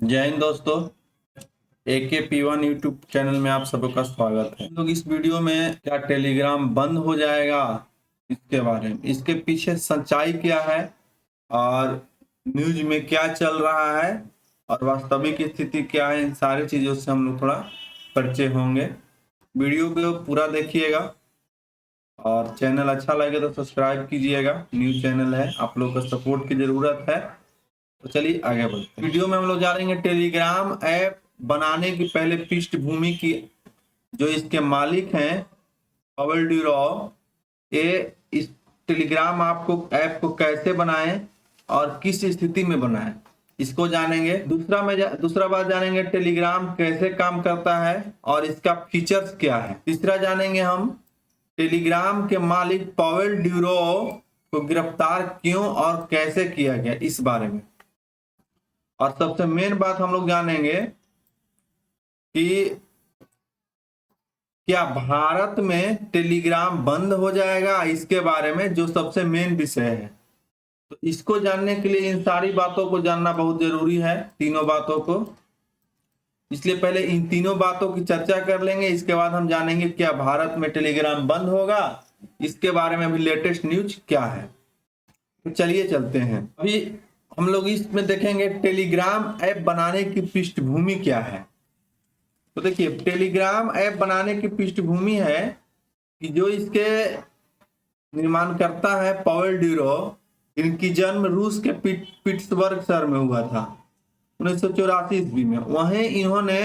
जय हिंद दोस्तों। AK P1 YouTube channel में आप सबका स्वागत है। हम लोग इस वीडियो में क्या टेलीग्राम बंद हो जाएगा इसके बारे में, इसके पीछे सच्चाई क्या है और न्यूज में क्या चल रहा है और वास्तविक स्थिति क्या है, इन सारी चीज़ों से हम लोग थोड़ा परिचय होंगे। वीडियो को पूरा देखिएगा और चैनल अच्छा लगे तो सब्सक्राइब कीजिएगा। न्यू चैनल है, आप लोग का सपोर्ट की ज़रूरत है। तो चलिए आगे बढ़ते हैं। वीडियो में हम लोग जानेंगे टेलीग्राम ऐप बनाने की पहले पृष्ठभूमि की। जो इसके मालिक हैं पवेल ड्यूरो, ये इस टेलीग्राम आपको ऐप को कैसे बनाएं और किस स्थिति में बनाएं, इसको जानेंगे। दूसरा बात जानेंगे टेलीग्राम कैसे काम करता है और इसका फीचर्स क्या है। तीसरा जानेंगे हम टेलीग्राम के मालिक पवेल ड्यूरो को गिरफ्तार क्यों और कैसे किया गया, इस बारे में। और सबसे मेन बात हम लोग जानेंगे कि क्या भारत में टेलीग्राम बंद हो जाएगा, इसके बारे में, जो सबसे मेन विषय है। तो इसको जानने के लिए इन सारी बातों को जानना बहुत जरूरी है, तीनों बातों को। इसलिए पहले इन तीनों बातों की चर्चा कर लेंगे, इसके बाद हम जानेंगे क्या भारत में टेलीग्राम बंद होगा, इसके बारे में अभी लेटेस्ट न्यूज क्या है। तो चलिए चलते हैं। अभी हम लोग इसमें देखेंगे टेलीग्राम ऐप बनाने की पृष्ठभूमि क्या है। तो देखिए, टेलीग्राम ऐप बनाने की पृष्ठभूमि है कि जो इसके निर्माणकर्ता है पवेल ड्यूरो, इनकी जन्म रूस के पिट्सबर्ग शहर में हुआ था 1984 ईस्वी में। वहीं इन्होंने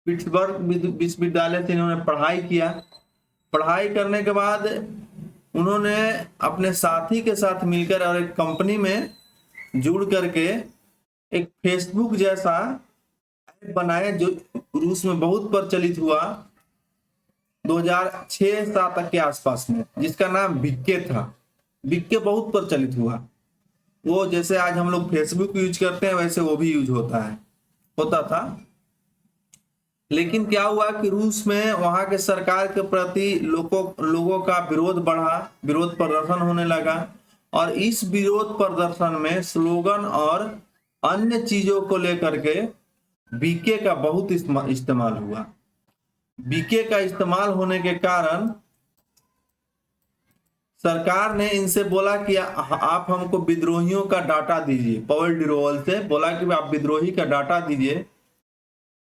पिट्सबर्ग विश्वविद्यालय से इन्होंने पढ़ाई किया। पढ़ाई करने के बाद उन्होंने अपने साथी के साथ मिलकर और एक कंपनी में जुड़ करके एक फेसबुक जैसा ऐप बनाया, जो रूस में बहुत प्रचलित हुआ 2006-07 तक के आसपास में, जिसका नाम वीके था। वीके बहुत प्रचलित हुआ। वो जैसे आज हम लोग फेसबुक यूज करते हैं वैसे वो भी यूज होता था। लेकिन क्या हुआ कि रूस में वहां के सरकार के प्रति लोगों का विरोध बढ़ा, विरोध प्रदर्शन होने लगा। और इस विरोध प्रदर्शन में स्लोगन और अन्य चीजों को लेकर के बीके का बहुत इस्तेमाल हुआ। बीके का इस्तेमाल होने के कारण सरकार ने इनसे बोला कि आप हमको विद्रोहियों का डाटा दीजिए। पवेल ड्यूरो से बोला कि आप विद्रोही का डाटा दीजिए,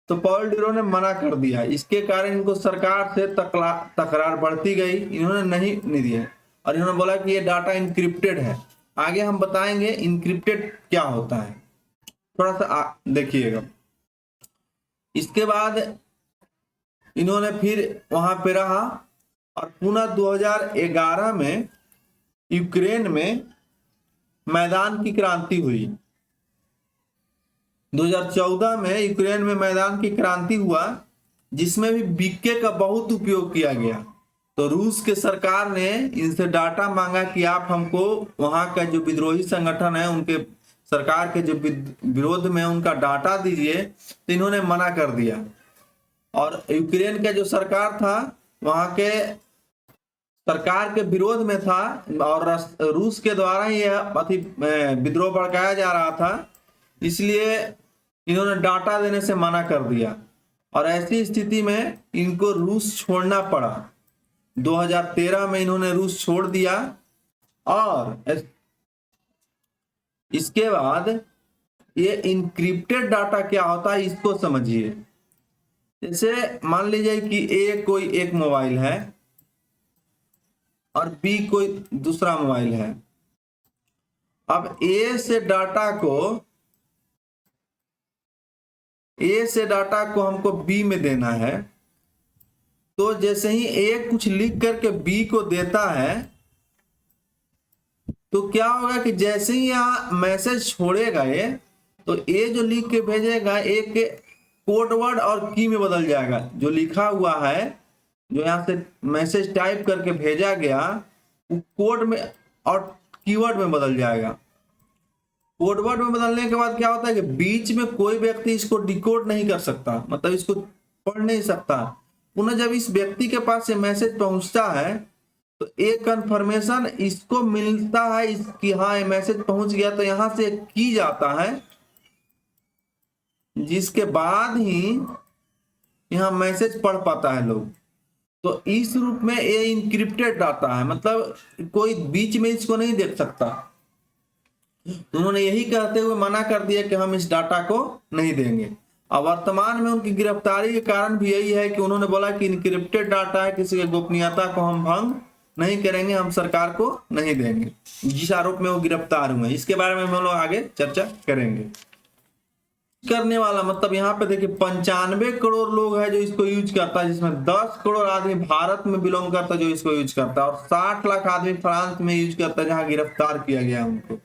तो पवेल ड्यूरो ने मना कर दिया। इसके कारण इनको सरकार से तकरार बढ़ती गई, इन्होंने नहीं दिया और इन्होंने बोला कि ये डाटा इनक्रिप्टेड है। आगे हम बताएंगे इनक्रिप्टेड क्या होता है, थोड़ा सा देखिएगा। इसके बाद इन्होंने फिर वहां पे रहा और पुनः 2011 में यूक्रेन में मैदान की क्रांति हुई। 2014 में यूक्रेन में मैदान की क्रांति हुआ, जिसमें भी बीके का बहुत उपयोग किया गया। तो रूस के सरकार ने इनसे डाटा मांगा कि आप हमको वहां का जो विद्रोही संगठन है उनके सरकार के जो विरोध में उनका डाटा दीजिए, तो इन्होंने मना कर दिया। और यूक्रेन का जो सरकार था वहां के सरकार के विरोध में था और रूस के द्वारा यह विद्रोह भड़काया जा रहा था, इसलिए इन्होंने डाटा देने से मना कर दिया। और ऐसी स्थिति में इनको रूस छोड़ना पड़ा। 2013 में इन्होंने रूस छोड़ दिया। और इसके बाद ये इनक्रिप्टेड डाटा क्या होता है इसको समझिए। जैसे मान लीजिए कि ए कोई एक मोबाइल है और बी कोई दूसरा मोबाइल है। अब ए से डाटा को हमको बी में देना है। तो जैसे ही ए कुछ लिख करके बी को देता है, तो क्या होगा कि जैसे ही यहाँ मैसेज छोड़ेगा ये, तो ए जो लिख के भेजेगा एक कोड वर्ड और की में बदल जाएगा। जो लिखा हुआ है, जो यहाँ से मैसेज टाइप करके भेजा गया, वो कोड में और कीवर्ड में बदल जाएगा। कोड वर्ड में बदलने के बाद क्या होता है कि बीच में कोई व्यक्ति इसको डिकोड नहीं कर सकता, मतलब इसको पढ़ नहीं सकता। पुनः जब इस व्यक्ति के पास ये मैसेज पहुंचता है, तो एक कंफर्मेशन इसको मिलता है कि हाँ ये मैसेज पहुंच गया। तो यहां से की जाता है जिसके बाद ही यहाँ मैसेज पढ़ पाता है लोग। तो इस रूप में ये इनक्रिप्टेड डाटा है, मतलब कोई बीच में इसको नहीं देख सकता। तो उन्होंने यही कहते हुए मना कर दिया कि हम इस डाटा को नहीं देंगे। अब वर्तमान में उनकी गिरफ्तारी के कारण भी यही है कि उन्होंने बोला कि इनक्रिप्टेड डाटा है, किसी की गोपनीयता को हम भंग नहीं करेंगे, हम सरकार को नहीं देंगे, जिस आरोप में वो गिरफ्तार हुए। इसके बारे में हम लोग आगे चर्चा करेंगे। करने वाला मतलब यहाँ पे देखिए 95 करोड़ लोग है जो इसको यूज करता है, जिसमें 10 करोड़ आदमी भारत में बिलोंग करता है जो इसको यूज करता है, और 60 लाख आदमी फ्रांस में यूज करता है जहां गिरफ्तार किया गया उनको।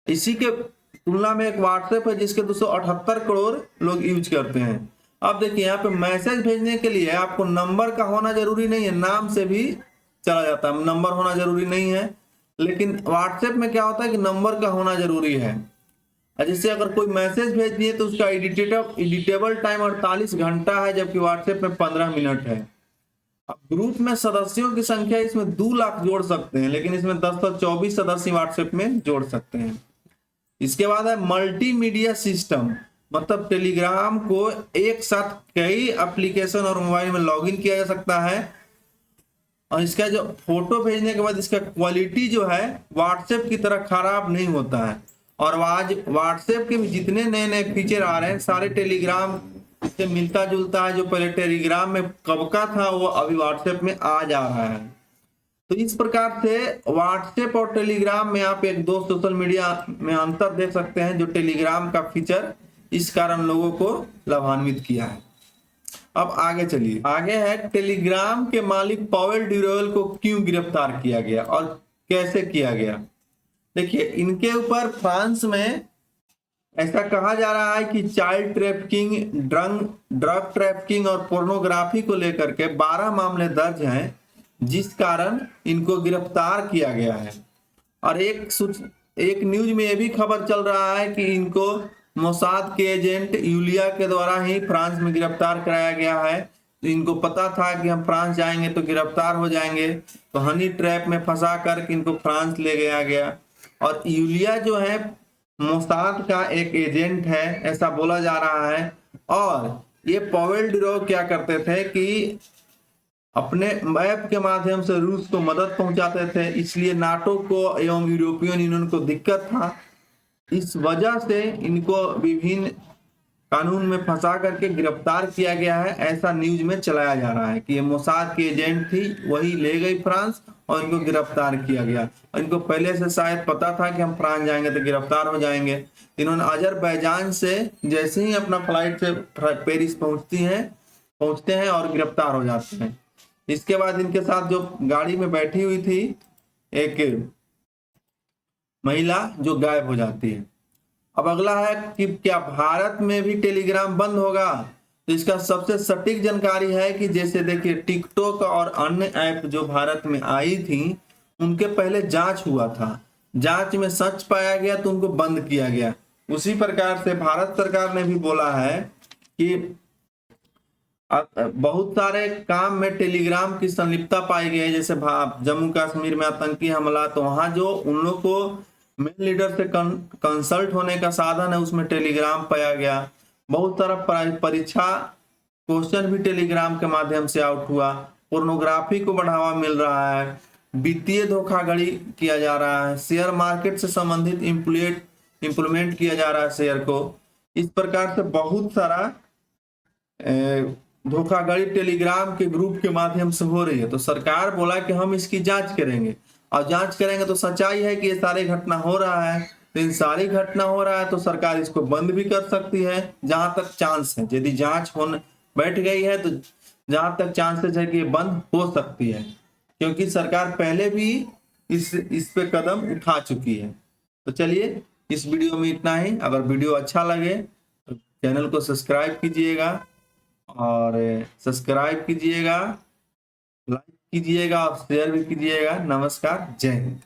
इसी के तुलना में एक व्हाट्सएप है जिसके 278 करोड़ लोग यूज करते हैं। अब देखिए यहाँ पे मैसेज भेजने के लिए आपको नंबर का होना जरूरी नहीं है, नाम से भी चला जाता है, नंबर होना जरूरी नहीं है। लेकिन व्हाट्सएप में क्या होता है कि नंबर का होना जरूरी है। जैसे अगर कोई मैसेज भेजनी है तो उसका एडिटेबल टाइम 48 घंटा है, जबकि व्हाट्सएप में 15 मिनट है। अब ग्रुप में सदस्यों की संख्या इसमें 2 लाख जोड़ सकते हैं, लेकिन इसमें 10 से 24 सदस्य व्हाट्सएप में जोड़ सकते हैं। इसके बाद है मल्टीमीडिया सिस्टम, मतलब टेलीग्राम को एक साथ कई एप्लीकेशन और मोबाइल में लॉगिन किया जा सकता है। और इसका जो फोटो भेजने के बाद इसका क्वालिटी जो है व्हाट्सएप की तरह खराब नहीं होता है। और आज व्हाट्सएप के भी जितने नए नए फीचर आ रहे हैं सारे टेलीग्राम से मिलता जुलता है। जो पहले टेलीग्राम में कब का था वो अभी व्हाट्सएप में आ जा रहा है। तो इस प्रकार से व्हाट्सएप और टेलीग्राम में आप एक दो सोशल मीडिया में अंतर देख सकते हैं, जो टेलीग्राम का फीचर इस कारण लोगों को लाभान्वित किया है। अब आगे चलिए, आगे है टेलीग्राम के मालिक पावेल ड्यूरेल को क्यों गिरफ्तार किया गया और कैसे किया गया। देखिए इनके ऊपर फ्रांस में ऐसा कहा जा रहा है कि चाइल्ड ट्रैफिकिंग, ड्रग ट्रैफिकिंग और पोर्नोग्राफी को लेकर के 12 मामले दर्ज हैं, जिस कारण इनको गिरफ्तार किया गया है। और एक न्यूज में यह भी खबर चल रहा है कि इनको मोसाद के एजेंट यूलिया के द्वारा ही फ्रांस में गिरफ्तार कराया गया है। तो इनको पता था कि हम फ्रांस जाएंगे तो गिरफ्तार हो जाएंगे, तो हनी ट्रैप में फंसा कर इनको फ्रांस ले गया। और यूलिया जो है मोसाद का एक एजेंट है ऐसा बोला जा रहा है। और ये पावेल ड्यूरेल क्या करते थे कि अपने मैप के माध्यम से रूस को मदद पहुंचाते थे, इसलिए नाटो को एवं यूरोपियन यूनियन को दिक्कत था। इस वजह से इनको विभिन्न कानून में फंसा करके गिरफ्तार किया गया है, ऐसा न्यूज में चलाया जा रहा है कि ये मोसाद की एजेंट थी, वही ले गई फ्रांस और इनको गिरफ्तार किया गया। और इनको पहले से शायद पता था कि हम फ्रांस जाएंगे तो गिरफ्तार हो जाएंगे। इन्होंने अजरबैजान से जैसे ही अपना फ्लाइट से पेरिस पहुंचते हैं और गिरफ्तार हो जाते हैं। इसके बाद इनके साथ जो गाड़ी में बैठी हुई थी एक महिला जो गायब हो जाती है। अब अगला है कि क्या भारत में भी टेलीग्राम बंद होगा। तो इसका सबसे सटीक जानकारी है कि जैसे देखिए टिकटॉक और अन्य ऐप जो भारत में आई थी उनके पहले जांच हुआ था, जांच में सच पाया गया तो उनको बंद किया गया। उसी प्रकार से भारत सरकार ने भी बोला है कि बहुत सारे काम में टेलीग्राम की संलिप्तता पाई गई है। जैसे जम्मू कश्मीर में आतंकी हमला, तो वहां जो उन लोग को मेन लीडर से कंसल्ट होने का साधन है उसमें टेलीग्राम पाया गया। बहुत सारा परीक्षा क्वेश्चन भी टेलीग्राम के माध्यम से आउट हुआ। पोर्नोग्राफी को बढ़ावा मिल रहा है, वित्तीय धोखाधड़ी किया जा रहा है, शेयर मार्केट से संबंधित इम्प्लीमेंट किया जा रहा है शेयर को। इस प्रकार से बहुत सारा धोखाधड़ी टेलीग्राम के ग्रुप के माध्यम से हो रही है। तो सरकार बोला कि हम इसकी जांच करेंगे, और जांच करेंगे तो सच्चाई है कि ये सारी घटना हो रहा है। तो इन सारी घटना हो रहा है तो सरकार इसको बंद भी कर सकती है जहां तक चांस है। यदि जांच होने बैठ गई है तो जहां तक चांसेस है कि ये बंद हो सकती है, क्योंकि सरकार पहले भी इस पे कदम उठा चुकी है। तो चलिए इस वीडियो में इतना ही। अगर वीडियो अच्छा लगे तो चैनल को सब्सक्राइब कीजिएगा लाइक कीजिएगा और शेयर भी कीजिएगा। नमस्कार, जय हिंद।